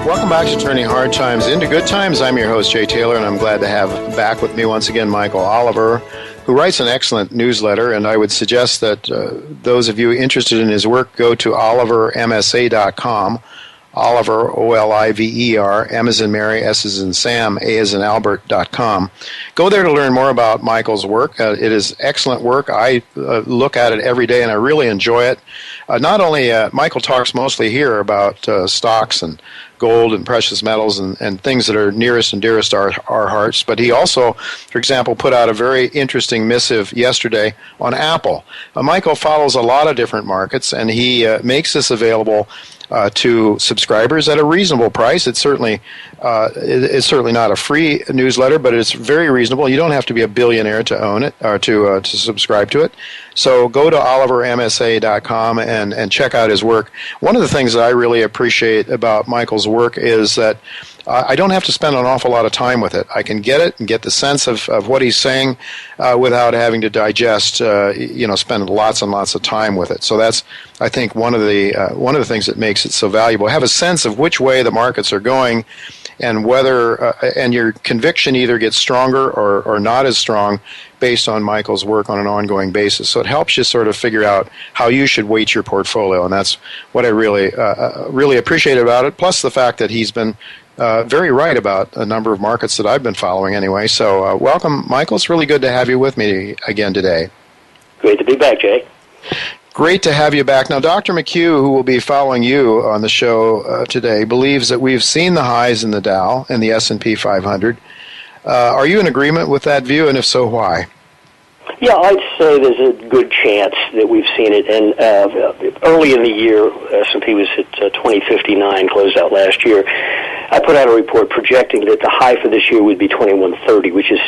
Welcome back to Turning Hard Times into Good Times. I'm your host, Jay Taylor, and I'm glad to have back with me once again Michael Oliver, who writes an excellent newsletter, and I would suggest that those of you interested in his work go to olivermsa.com. Oliver, O-L-I-V-E-R, M as in Mary, S as in Sam, A as in Albert.com. Go there to learn more about Michael's work. It is excellent work. I look at it every day, and I really enjoy it. Not only, Michael talks mostly here about stocks and gold and precious metals and things that are nearest and dearest to our hearts, but he also, for example, put out a very interesting missive yesterday on Apple. Michael follows a lot of different markets, and he makes this available to subscribers at a reasonable price. It's certainly not a free newsletter, but it's very reasonable. You don't have to be a billionaire to own it or to subscribe to it. So go to olivermsa.com and check out his work. One of the things that I really appreciate about Michael's work is that I don't have to spend an awful lot of time with it. I can get it and get the sense of what he's saying without having to digest, spend lots and lots of time with it. So that's, I think, one of the things that makes it so valuable. Have a sense of which way the markets are going, and whether and your conviction either gets stronger or not as strong based on Michael's work on an ongoing basis. So it helps you sort of figure out how you should weight your portfolio, and that's what I really appreciate about it. Plus the fact that he's been very right about a number of markets that I've been following anyway. So welcome, Michael. It's really good to have you with me again today. Great to be back, Jay. Great to have you back. Now, Dr. McHugh, who will be following you on the show today, believes that we've seen the highs in the Dow and the S&P 500. Are you in agreement with that view, and if so, why? Yeah, I'd say there's a good chance that we've seen it. And early in the year, S&P was at 2059, closed out last year. I put out a report projecting that the high for this year would be 2130, which is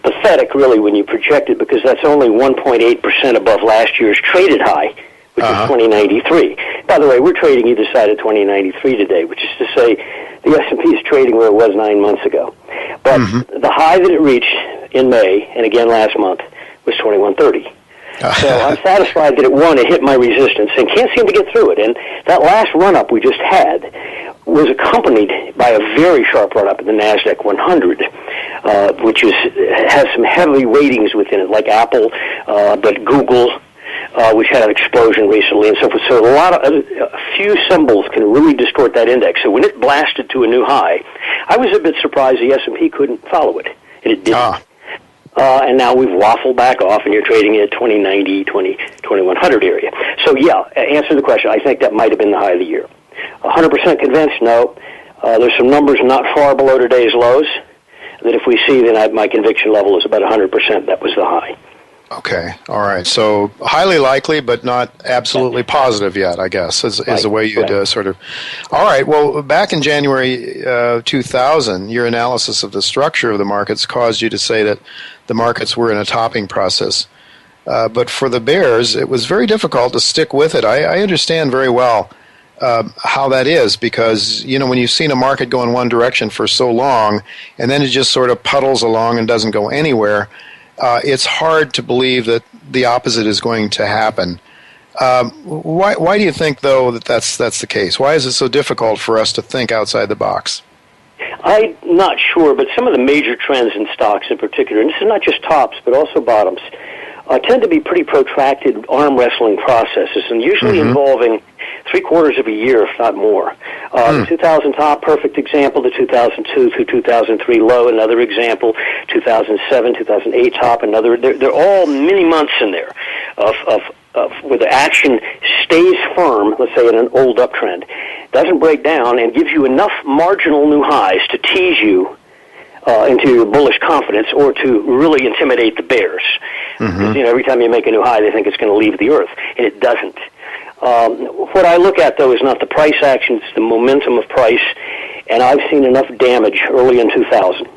pathetic, really, when you project it, because that's only 1.8% above last year's traded high, which is 2093. By the way, we're trading either side of 2093 today, which is to say the S&P is trading where it was 9 months ago. But the high that it reached in May, and again last month, was 2130. So I'm satisfied that it hit my resistance and can't seem to get through it. And that last run-up we just had was accompanied by a very sharp run-up in the NASDAQ 100, which has some heavy weightings within it, like Apple, but Google, which had an explosion recently, and so forth. So a few symbols can really distort that index. So when it blasted to a new high, I was a bit surprised the S&P couldn't follow it, and it didn't. And now we've waffled back off, and you're trading at 2090, 2100 area. So, yeah, answer the question. I think that might have been the high of the year. 100% convinced? No. There's some numbers not far below today's lows that if we see, then my conviction level is about 100%. That was the high. Okay. All right. So highly likely, but not absolutely positive yet, I guess, is the way you'd sort of... All right. Well, back in January 2000, your analysis of the structure of the markets caused you to say that the markets were in a topping process. But for the bears, it was very difficult to stick with it. I understand very well how that is, because, when you've seen a market go in one direction for so long, and then it just sort of puddles along and doesn't go anywhere, it's hard to believe that the opposite is going to happen. Why do you think, though, that's the case? Why is it so difficult for us to think outside the box? I'm not sure, but some of the major trends in stocks in particular, and this is not just tops, but also bottoms, tend to be pretty protracted arm wrestling processes, and usually involving 3/4 of a year, if not more. The 2000 top, perfect example. The 2002 through 2003 low, another example. 2007, 2008 top, another. They're all many months in there of where the action stays firm, let's say in an old uptrend, doesn't break down, and gives you enough marginal new highs to tease you into your bullish confidence, or to really intimidate the bears. Because, every time you make a new high, they think it's going to leave the earth, and it doesn't. What I look at, though, is not the price action, it's the momentum of price, and I've seen enough damage early in 2000.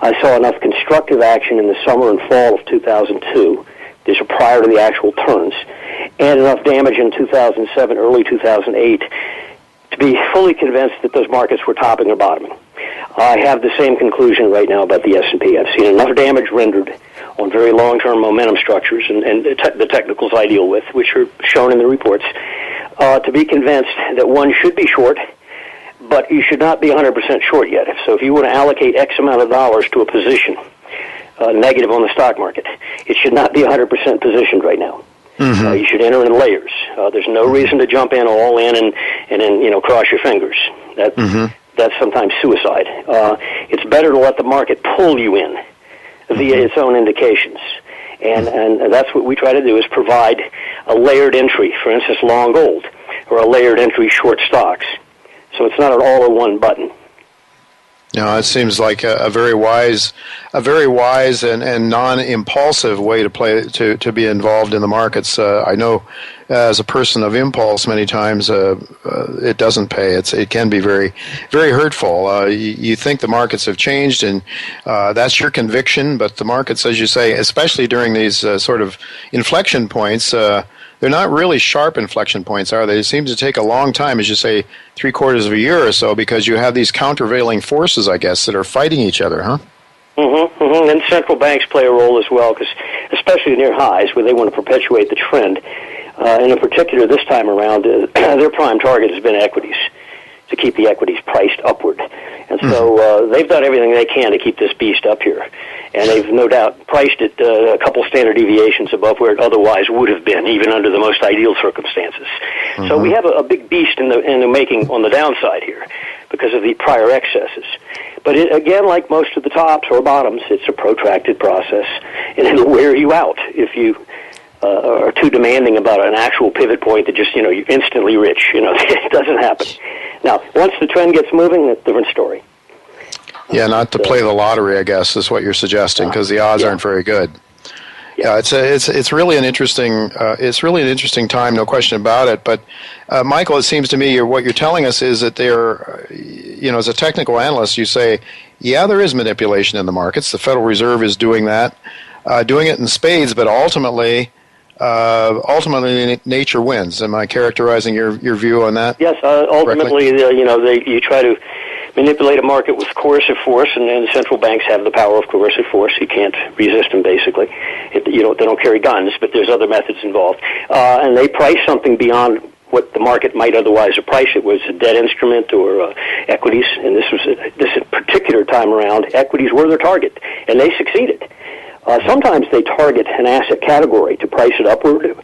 I saw enough constructive action in the summer and fall of 2002, these are prior to the actual turns, and enough damage in 2007, early 2008, to be fully convinced that those markets were topping or bottoming. I have the same conclusion right now about the S&P. I've seen enough damage rendered on very long-term momentum structures and the technicals I deal with, which are shown in the reports, to be convinced that one should be short, but you should not be 100% short yet. So if you want to allocate X amount of dollars to a position, negative on the stock market, it should not be 100% positioned right now. Mm-hmm. You should enter in layers. There's no reason to jump in all in and then cross your fingers. That's sometimes suicide. It's better to let the market pull you in via its own indications. And that's what we try to do, is provide a layered entry, for instance, long gold, or a layered entry short stocks. So it's not an all-in-one button. No, it seems like a very wise and non-impulsive way to play to be involved in the markets. I know, as a person of impulse, many times it doesn't pay. It can be very, very hurtful. You think the markets have changed, and that's your conviction. But the markets, as you say, especially during these sort of inflection points, they're not really sharp inflection points, are they? It seems to take a long time, as you say, 3/4 of a year or so, because you have these countervailing forces, I guess, that are fighting each other, huh? And central banks play a role as well, because especially near highs, where they want to perpetuate the trend. And in particular, this time around, their prime target has been equities, to keep the equities priced upward. And so they've done everything they can to keep this beast up here. And they've no doubt priced it a couple standard deviations above where it otherwise would have been, even under the most ideal circumstances. So we have a big beast in the making on the downside here because of the prior excesses. But again, like most of the tops or bottoms, it's a protracted process, and it'll wear you out if you are too demanding about an actual pivot point that just, you're instantly rich. It doesn't happen. Now, once the trend gets moving, that's a different story. Yeah, not to play the lottery, I guess, is what you're suggesting, because the odds aren't very good. Yeah, it's really an interesting time, no question about it. But Michael, it seems to me what you're telling us is that there, as a technical analyst, you say, yeah, there is manipulation in the markets. The Federal Reserve is doing that, doing it in spades, but ultimately nature wins. Am I characterizing your view on that? Yes, ultimately, you try to manipulate a market with coercive force, and central banks have the power of coercive force. You can't resist them, basically. They don't carry guns, but there's other methods involved. And they price something beyond what the market might otherwise have priced. It was a debt instrument or equities, and this particular time around, equities were their target, and they succeeded. Sometimes they target an asset category to price it upward,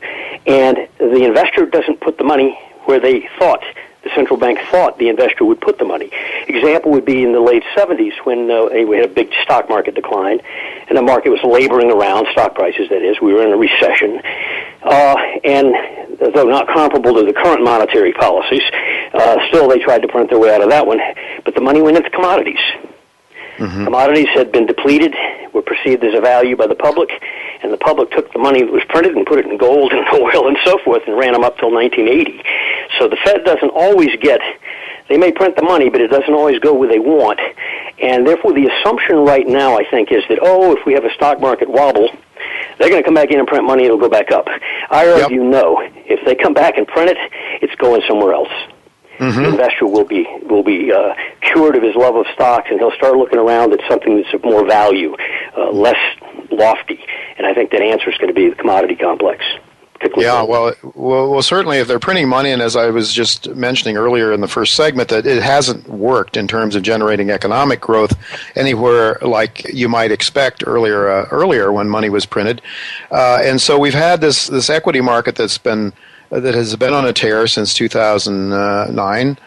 and the investor doesn't put the money where the central bank thought the investor would put the money. Example would be in the late 70s when we had a big stock market decline, and the market was laboring around, stock prices that is. We were in a recession, and though not comparable to the current monetary policies, still they tried to print their way out of that one, but the money went into commodities. Commodities had been depleted, were perceived as a value by the public, and the public took the money that was printed and put it in gold and oil and so forth and ran them up till 1980. So the Fed doesn't always they may print the money, but it doesn't always go where they want. And therefore the assumption right now, I think, is that, if we have a stock market wobble, they're going to come back in and print money, it'll go back up. I argue no. If they come back and print it, it's going somewhere else. The investor will be cured of his love of stocks, and he'll start looking around at something that's of more value, less lofty. And I think that answer is going to be the commodity complex. Yeah, well, certainly if they're printing money, and as I was just mentioning earlier in the first segment, that it hasn't worked in terms of generating economic growth anywhere like you might expect earlier when money was printed, and so we've had this equity market that has been on a tear since 2009.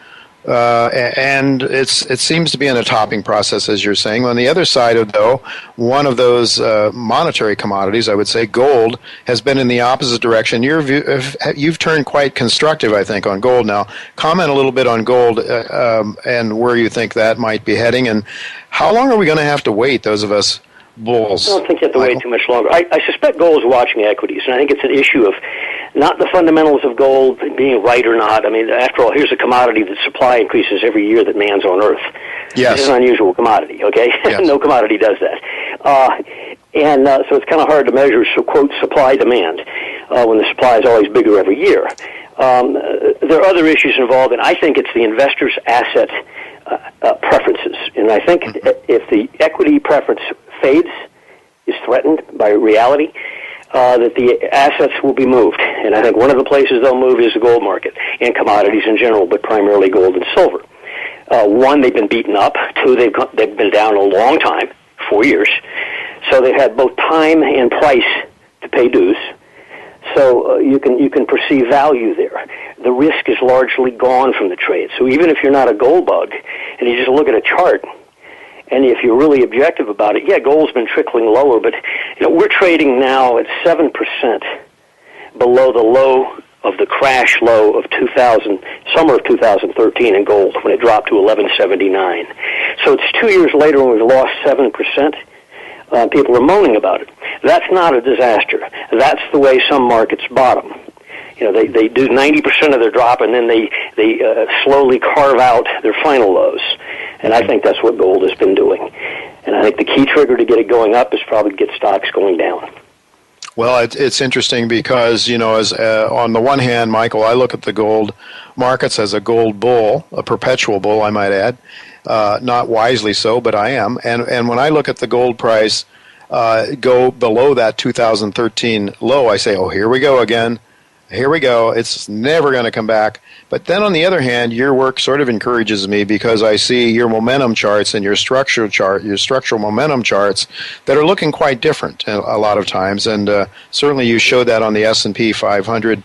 And it seems to be in a topping process, as you're saying. On the other side, one of those monetary commodities, I would say, gold, has been in the opposite direction. You've turned quite constructive, I think, on gold now. Comment a little bit on gold and where you think that might be heading, and how long are we going to have to wait, those of us bulls? I don't think you have to wait too much longer. I suspect gold is watching equities, and I think it's an issue of not the fundamentals of gold being right or not. I mean, after all, here's a commodity that supply increases every year that man's on Earth. Yes. This is an unusual commodity, okay? Yes. No commodity does that. So it's kind of hard to measure, quote, supply-demand, when the supply is always bigger every year. There are other issues involved, and I think it's the investor's asset preferences. And I think if the equity preference fades, is threatened by reality, that the assets will be moved. And I think one of the places they'll move is the gold market and commodities in general, but primarily gold and silver. One, they've been beaten up. Two, they've been down a long time, 4 years. So they've had both time and price to pay dues. So you can perceive value there. The risk is largely gone from the trade. So even if you're not a gold bug and you just look at a chart, and if you're really objective about it, yeah, gold's been trickling lower, but we're trading now at 7% below the low of the crash low of summer of 2013 in gold when it dropped to 1179. So it's 2 years later when we've lost 7%. People are moaning about it. That's not a disaster. That's the way some markets bottom. They do 90% of their drop, and then they slowly carve out their final lows. And I think that's what gold has been doing. And I think the key trigger to get it going up is probably get stocks going down. Well, it's interesting because, as on the one hand, Michael, I look at the gold markets as a gold bull, a perpetual bull, I might add. Not wisely so, but I am. And when I look at the gold price go below that 2013 low, I say, oh, here we go again. Here we go. It's never going to come back. But then on the other hand, your work sort of encourages me because I see your momentum charts and your structural momentum charts that are looking quite different a lot of times. And certainly you showed that on the S&P 500.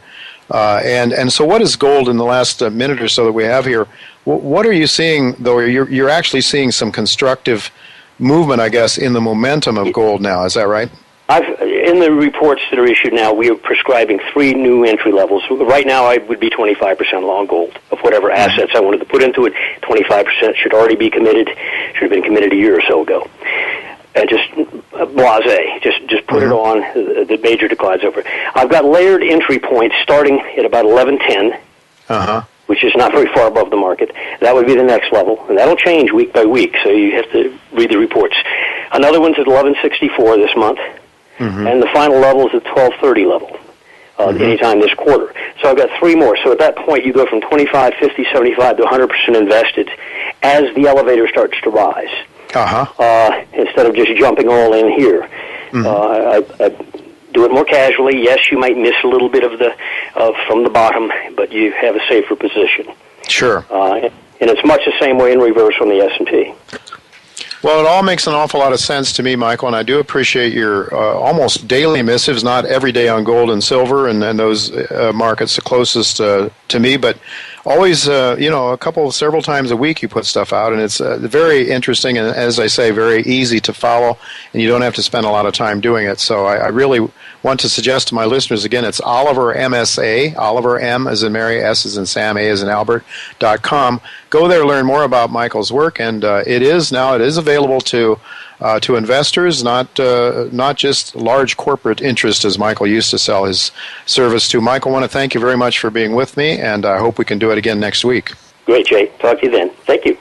And so what is gold in the last minute or so that we have here? What are you seeing, though? You're actually seeing some constructive movement, I guess, in the momentum of gold now. Is that right? In the reports that are issued now, we are prescribing 3 new entry levels. Right now, I would be 25% long gold of whatever assets I wanted to put into it. 25% should already be committed. Should have been committed a year or so ago. And just blasé, just put it on the major declines over. I've got layered entry points starting at about 1110, which is not very far above the market. That would be the next level, and that'll change week by week. So you have to read the reports. Another one's at 1164 this month. And the final level is at 1230 level anytime this quarter. So I've got 3 more. So at that point, you go from 25, 50, 75 to 100% invested as the elevator starts to rise. Instead of just jumping all in here. I do it more casually. Yes, you might miss a little bit from the bottom, but you have a safer position. Sure. And it's much the same way in reverse on the S&P. Well, it all makes an awful lot of sense to me, Michael, and I do appreciate your almost daily missives, not every day on gold and silver and those markets the closest to me, but always, several times a week you put stuff out, and it's very interesting and, as I say, very easy to follow, and you don't have to spend a lot of time doing it. So I really want to suggest to my listeners, again, it's Oliver MSA, Oliver M as in Mary, S as in Sam, A as in Albert.com. Go there, learn more about Michael's work, and it is available to investors, not just large corporate interest, as Michael used to sell his service to. Michael, I want to thank you very much for being with me, and I hope we can do it again next week. Great, Jay. Talk to you then. Thank you.